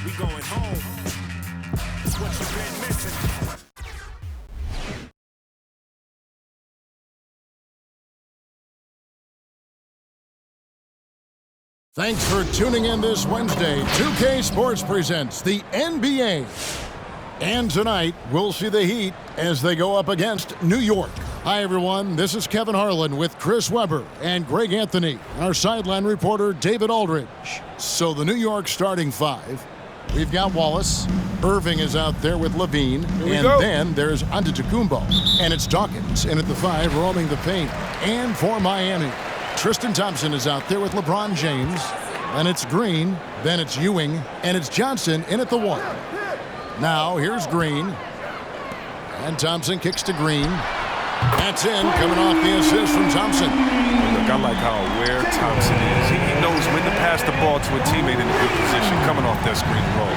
We going home. It's what you've been missing. Thanks for tuning in this Wednesday. 2K Sports presents the NBA. And tonight, we'll see the Heat as they go up against New York. Hi, everyone. This is Kevin Harlan with Chris Webber and Greg Anthony, our sideline reporter, David Aldridge. So the New York starting five. We've got Wallace. Irving is out there with Levine. And then there's Antetokounmpo. And it's Dawkins in at the five, roaming the paint. And for Miami, Tristan Thompson is out there with LeBron James. Then it's Green. Then it's Ewing. And it's Johnson in at the one. Now here's Green. And Thompson kicks to Green. That's in, coming off the assist from Thompson. Look, I like how aware Thompson is. He knows when to pass the ball to a teammate in a good position, coming off that screen roll.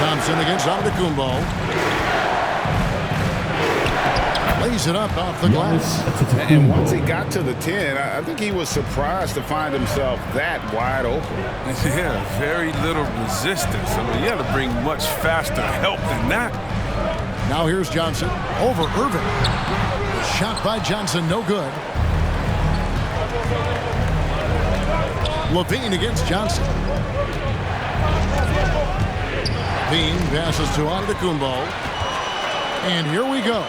Thompson against Antetokounmpo. Lays it up off the glass. And once he got to the 10, I think he was surprised to find himself that wide open. Yeah, very little resistance. I mean, you got to bring much faster help than that. Now here's Johnson over Irving. The shot by Johnson, no good. Levine against Johnson. Levine passes to Antetokounmpo. And here we go.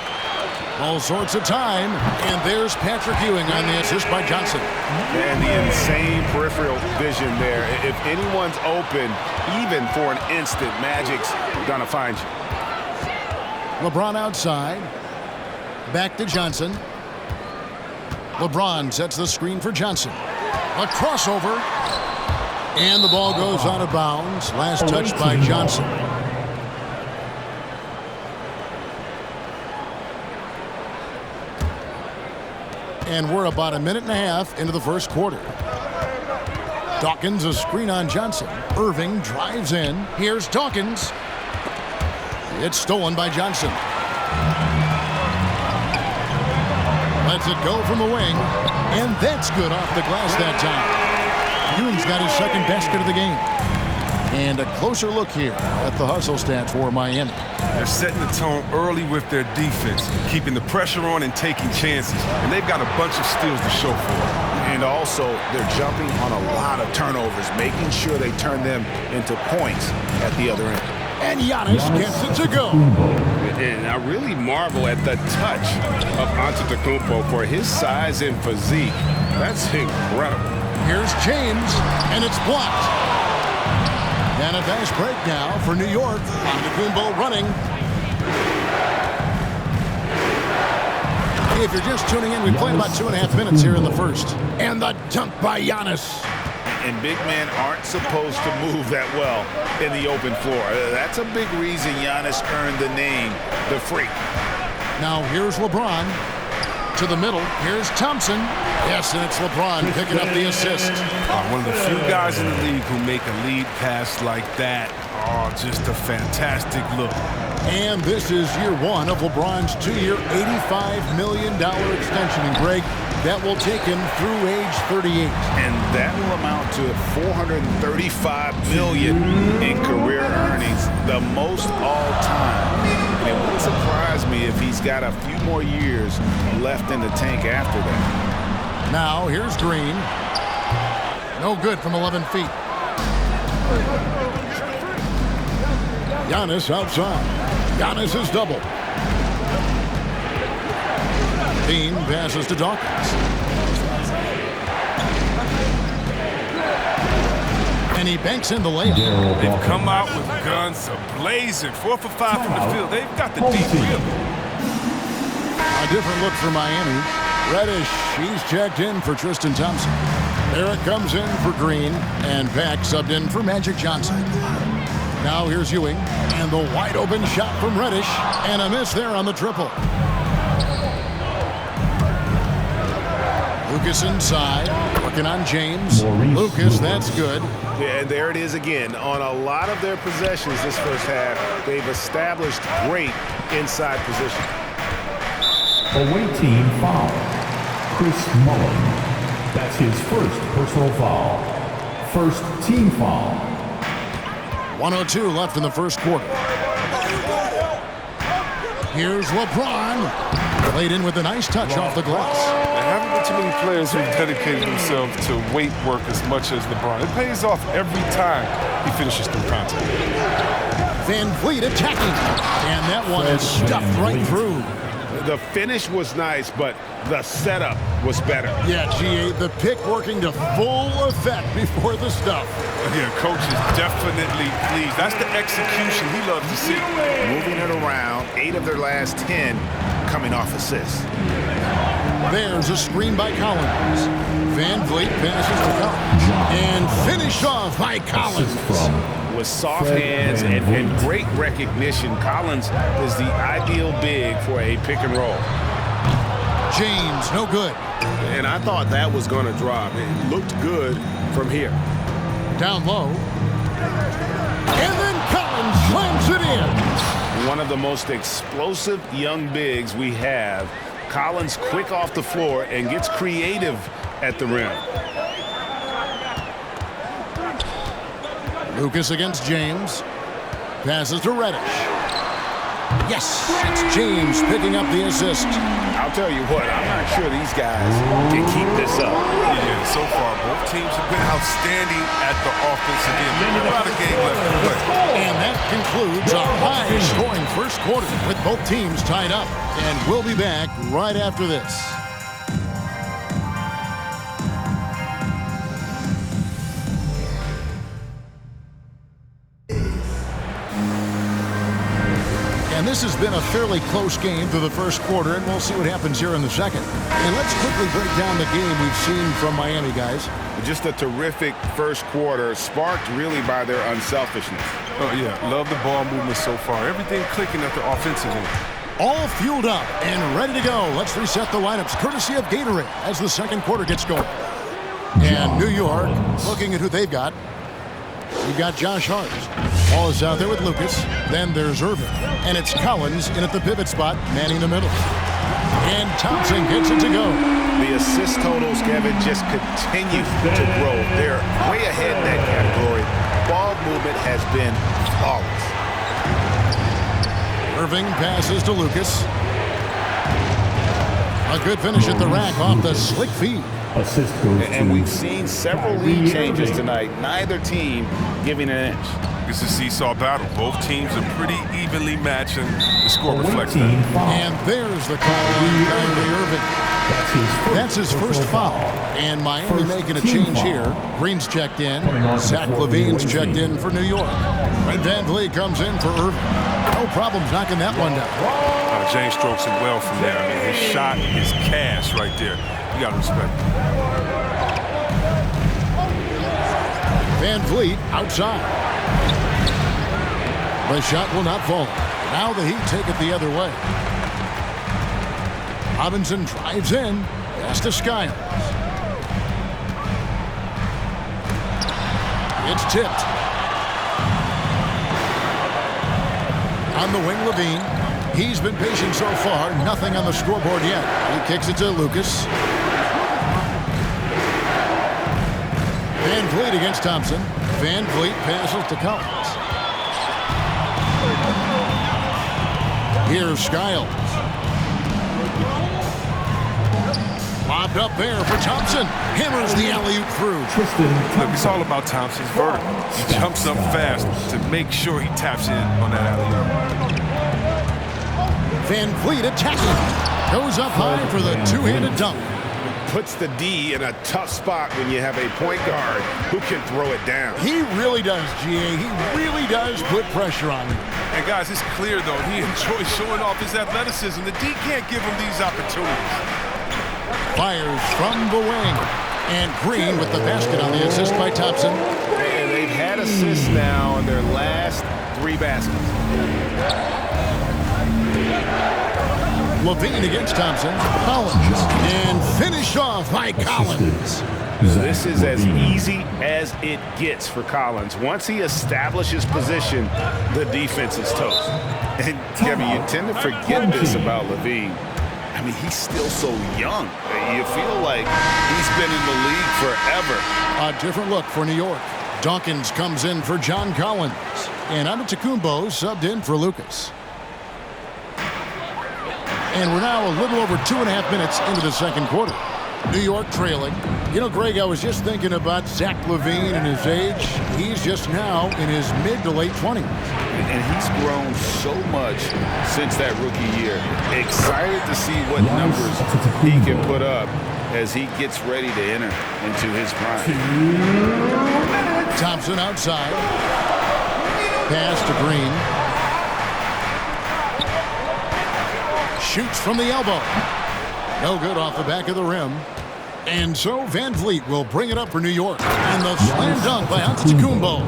All sorts of time, and there's Patrick Ewing on the assist by Johnson. And the insane peripheral vision there. If anyone's open, even for an instant, Magic's gonna find you. LeBron outside. Back to Johnson. LeBron sets the screen for Johnson. A crossover. And the ball goes out of bounds. Last touch by Johnson. And we're about a minute and a half into the first quarter. Dawkins, a screen on Johnson. Irving drives in. Here's Dawkins. It's stolen by Johnson. Lets it go from the wing. And that's good off the glass that time. Ewing's got his second basket of the game. And a closer look here at the hustle stats for Miami. They're setting the tone early with their defense, keeping the pressure on and taking chances. And they've got a bunch of steals to show for it. And also, they're jumping on a lot of turnovers, making sure they turn them into points at the other end. And Giannis gets it to go. And I really marvel at the touch of Antetokounmpo for his size and physique. That's incredible. Here's James, and it's blocked. And a fast break now for New York. Antetokounmpo running. If you're just tuning in, we played about 2.5 minutes here in the first. And the dunk by Giannis. And big men aren't supposed to move that well in the open floor. That's a big reason Giannis earned the name, the Freak. Now here's LeBron. To the middle. Here's Thompson. Yes, and it's LeBron picking up the assist. One of the few guys in the league who make a lead pass like that. Oh, just a fantastic look. And this is year one of LeBron's 2-year, $85 million extension. And Greg, that will take him through age 38. And that will amount to $435 million in career earnings, the most all time. And it wouldn't surprise me if he's got a few more years left in the tank after that. Now here's Green. No good from 11 feet. Giannis outside. Giannis is double. Dean passes to Dawkins. And he banks in the layup. They've come out with guns blazing. 4 for 5 from the field. They've got the deep rhythm. A different look for Miami. Reddish, he's checked in for Tristan Thompson. There it comes in for Green. And Pack subbed in for Magic Johnson. Now here's Ewing. And the wide open shot from Reddish. And a miss there on the triple. Lucas inside, working on James. Lucas, that's good. Yeah, and there it is again. On a lot of their possessions this first half, they've established great inside position. Away team foul. Chris Mullen. That's his first personal foul. First team foul. 1:02 left in the first quarter. Here's LeBron. Laid in with a nice touch off the glass. There haven't been too many players who've dedicated themselves to weight work as much as LeBron. It pays off every time he finishes through contact. Van Vliet attacking. And that one is stuffed right through. The finish was nice, but the setup was better. Yeah, GA, the pick working to full effect before the stuff. Yeah, coach is definitely pleased. That's the execution he loves to see. Moving it around, 8 of their last 10 coming off assists. There's a screen by Collins. Van Vliet passes to Collins. And finished off by Collins. With soft hands and great recognition, Collins is the ideal big for a pick and roll. James, no good. And I thought that was going to drop. It looked good from here. Down low. And then Collins slams it in. One of the most explosive young bigs we have. Collins quick off the floor and gets creative at the rim. Lucas against James. Passes to Reddish. Yes, it's James picking up the assist. I'll tell you what, I'm not sure these guys can keep this up. Yeah, so far, both teams have been outstanding at the offensive end. A lot of game left to play. And that concludes a high-scoring first quarter with both teams tied up. And we'll be back right after this. And this has been a fairly close game through the first quarter, and we'll see what happens here in the second. And let's quickly break down the game we've seen from Miami, guys. Just a terrific first quarter, sparked really by their unselfishness. Oh, yeah, love the ball movement so far. Everything clicking at the offensive end. All fueled up and ready to go. Let's reset the lineups, courtesy of Gatorade, as the second quarter gets going. And New York, looking at who they've got. You've got Josh Hart. Ball is out there with Lucas. Then there's Irving. And it's Collins in at the pivot spot, manning the middle. And Thompson gets it to go. The assist totals, Kevin, just continue to grow. They're way ahead in that category. Ball movement has been flawless. Irving passes to Lucas. A good finish at the rack off the slick feed. Assist goes And to we've seen several lead changes tonight. Neither team giving an inch. It's a seesaw battle. Both teams are pretty evenly matched, and the score reflects that. And there's the call on Kyrie Irving. That's his first foul. And Miami making a change here. Green's checked in. Zach LaVine's checked in for New York. And Van Vliet comes in for Irving. No problems knocking that one down. James strokes it well from there. I mean, his shot is cash right there. You got to respect it. Van Vliet outside. The shot will not fall. Now the Heat take it the other way. Robinson drives in. Pass to Skiles. It's tipped. On the wing, Levine. He's been patient so far. Nothing on the scoreboard yet. He kicks it to Lucas. Van Vliet against Thompson. Van Vliet passes to Collins. Here's Skiles. Lobbed up there for Thompson. Hammers the alley-oop through. Look, it's all about Thompson's vertical. He jumps up fast to make sure he taps in on that alley-oop. Van Vliet attacking. Goes up high for the two-handed dunk. Puts the D in a tough spot when you have a point guard who can throw it down. He really does, GA. He really does put pressure on him. And guys, it's clear, though, he enjoys showing off his athleticism. The D can't give him these opportunities. Fires from the wing. And Green with the basket on the assist by Thompson. And they've had assists now in their last 3 baskets. Levine against Thompson. Collins. And finished off by Collins. This is as easy as it gets for Collins. Once he establishes position, the defense is toast. And Kevin, you tend to forget this about Levine. I mean, he's still so young. You feel like he's been in the league forever. A different look for New York. Dawkins comes in for John Collins. And Antetokounmpo subbed in for Lucas. And we're now a little over 2.5 minutes into the second quarter. New York trailing. You know, Greg, I was just thinking about Zach LaVine and his age. He's just now in his mid to late 20s. And he's grown so much since that rookie year. Excited to see what numbers he can put up as he gets ready to enter into his prime. Thompson outside. Pass to Green. Shoots from the elbow. No good off the back of the rim. And so Van Vliet will bring it up for New York. And the slam dunk by Antetokounmpo.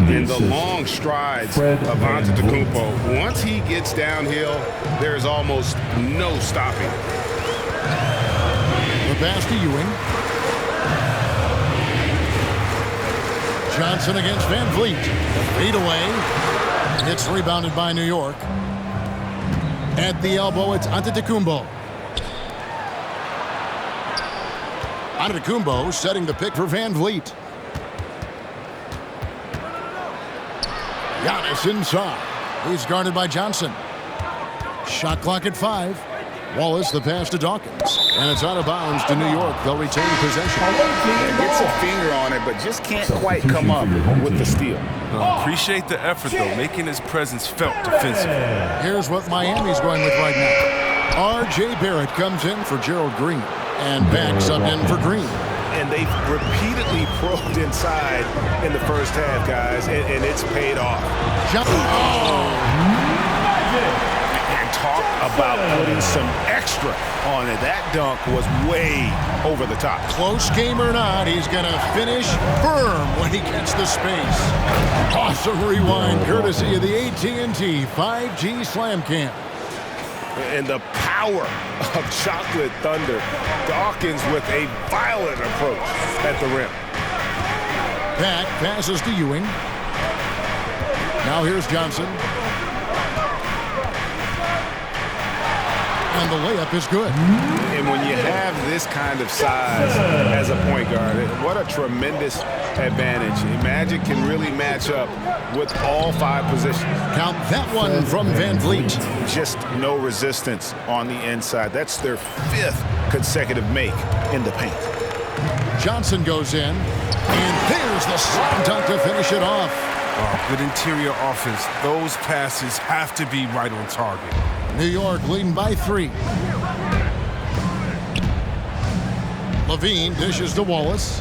And the long strides of Antetokounmpo. Once he gets downhill, there's almost no stopping. The pass to Ewing. Johnson against Van Vliet. Feed away. It's rebounded by New York. At the elbow, it's Antetokounmpo. Antetokounmpo setting the pick for Van Vliet. Giannis inside. He's guarded by Johnson. Shot clock at 5. Wallace the pass to Dawkins. And it's out of bounds to New York. They'll retain possession. Gets a finger on it, but just can't quite come up with the steal. Appreciate the effort, though, making his presence felt defensively. Here's what Miami's going with right now. R.J. Barrett comes in for Gerald Green. And backs up in for Green. And they've repeatedly probed inside in the first half, guys, and it's paid off. And talk about putting some extra on it. That dunk was way over the top. Close game or not, he's going to finish firm when he gets the space. Awesome rewind courtesy of the AT&T 5G Slam Cam. And the power of Chocolate Thunder. Dawkins with a violent approach at the rim. Pack passes to Ewing. Now here's Johnson. And the layup is good. And when you have this kind of size as a point guard, what a tremendous advantage. Magic can really match up with all 5 positions. Count that one from Van Vliet. Just no resistance on the inside. That's their 5th consecutive make in the paint. Johnson goes in. And there's the slam dunk to finish it off. Good interior offense. Those passes have to be right on target. New York leading by 3. LaVine dishes to Wallace.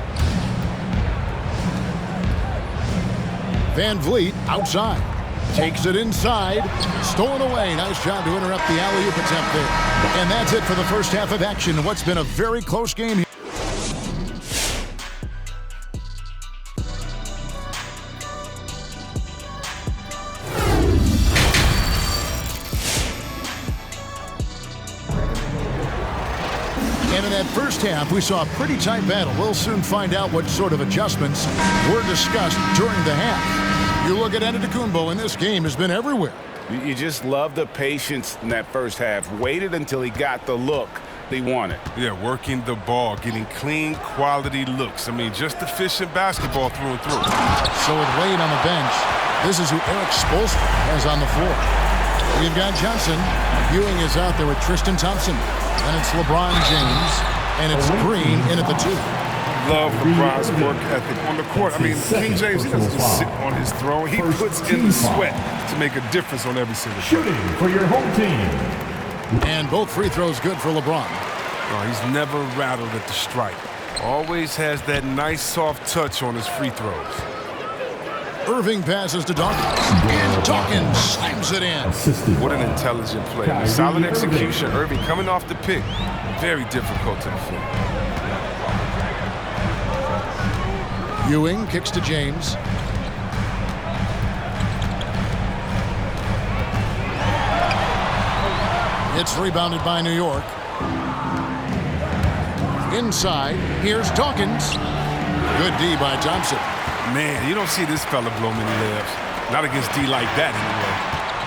Van Vliet outside. Takes it inside. Stolen away. Nice job to interrupt the alley-oop attempt there. And that's it for the first half of action in what's been a very close game here. And in that first half, we saw a pretty tight battle. We'll soon find out what sort of adjustments were discussed during the half. You look at Antetokounmpo, and this game has been everywhere. You just love the patience in that first half. Waited until he got the look they wanted. Yeah, working the ball, getting clean, quality looks. I mean, just efficient basketball through and through. So with Wade on the bench, this is who Eric Spoelstra has on the floor. We've got Johnson. Ewing is out there with Tristan Thompson. And it's LeBron James. And it's Green in at the 2. Love LeBron's work ethic on the court. I mean, King James, he doesn't just sit on his throne. He puts in the sweat to make a difference on every single play. Shooting for your home team. And both free throws good for LeBron. Oh, he's never rattled at the stripe. Always has that nice soft touch on his free throws. Irving passes to Dawkins. And Dawkins slams it in. What an intelligent play. Solid execution. Irving coming off the pick. Very difficult to defend. Ewing kicks to James. It's rebounded by New York. Inside, here's Dawkins. Good D by Thompson. Man, you don't see this fella blow many layups. Not against D like that,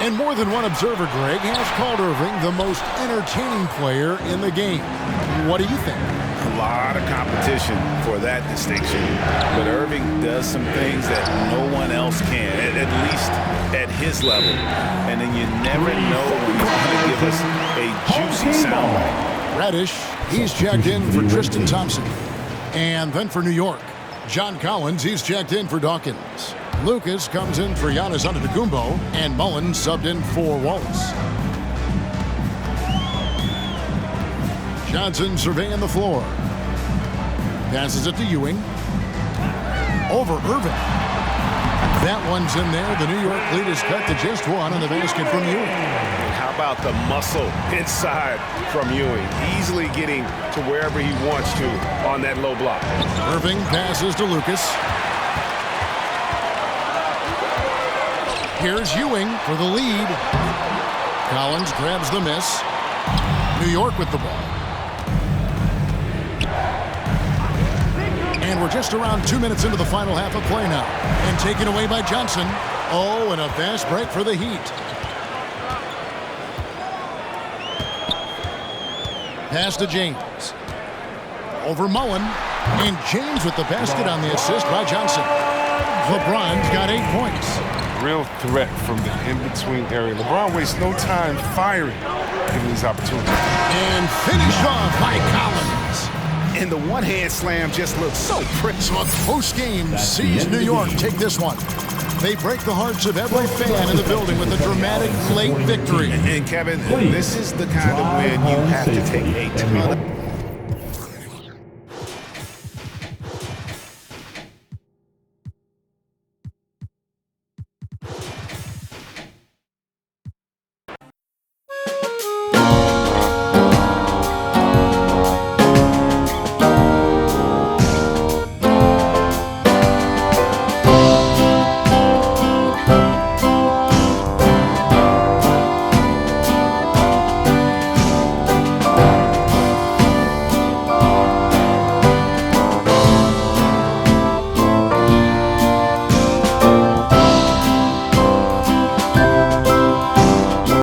And more than one observer, Greg, has called Irving the most entertaining player in the game. What do you think? A lot of competition for that distinction. But Irving does some things that no one else can, at least at his level. And then you never know when he's going to give us a juicy soundbite. Reddish, he's checked in for Tristan Thompson. And then for New York, John Collins, he's checked in for Dawkins. Lucas comes in for Giannis Antetokounmpo, and Mullen subbed in for Wallace. Johnson surveying the floor. Passes it to Ewing. Over Irving. That one's in there. The New York lead is cut to just one on the basket from Ewing. And how about the muscle inside from Ewing? Easily getting to wherever he wants to on that low block. Irving passes to Lucas. Here's Ewing for the lead. Collins grabs the miss. New York with the ball. And we're just around 2 minutes into the final half of play now. And taken away by Johnson. Oh, and a fast break for the Heat. Pass to James. Over Mullen. And James with the basket on the assist by Johnson. LeBron's got 8 points. Real threat from the in-between area. LeBron wastes no time firing, given these opportunities. And finished off by Collins. And the one-hand slam just looks so pretty. So a close game sees New York take this one. They break the hearts of every fan in the building with a dramatic late victory. And Kevin, this is the kind of win you have to take a ton of.